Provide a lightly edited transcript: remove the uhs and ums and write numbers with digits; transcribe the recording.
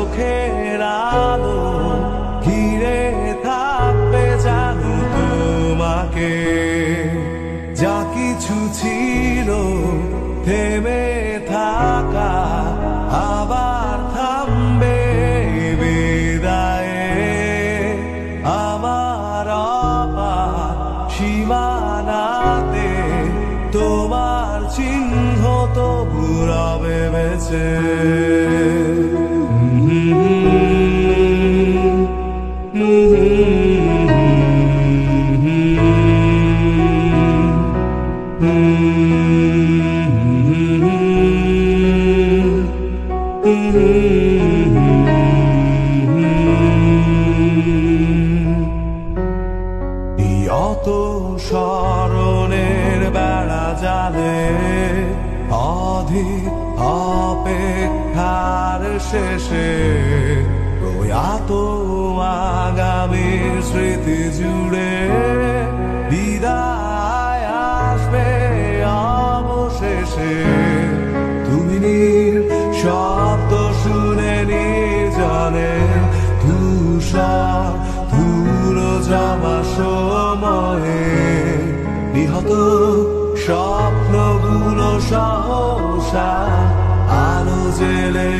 চোখের আলো ঘিরে থাকবে জানো তোমাকে। যা কিছু ছিল থেমে থাকা আবার থামবে বিদায়ে। আমার অপার সীমানাতে তোমার চিহ্ন তবু রবে বেঁচে। যত স্মরণের বেড়া জালে অধিক অপেক্ষার শেষে প্রয়াত আগামীর স্মৃতি জুড়ে বিদায় আসবে অবশেষে। তুমি শব্দ শুনে নির্জনে ধূসর ধুলো জমা সময়ে নিহত স্বপ্নগুলো সহসা আলো জেলে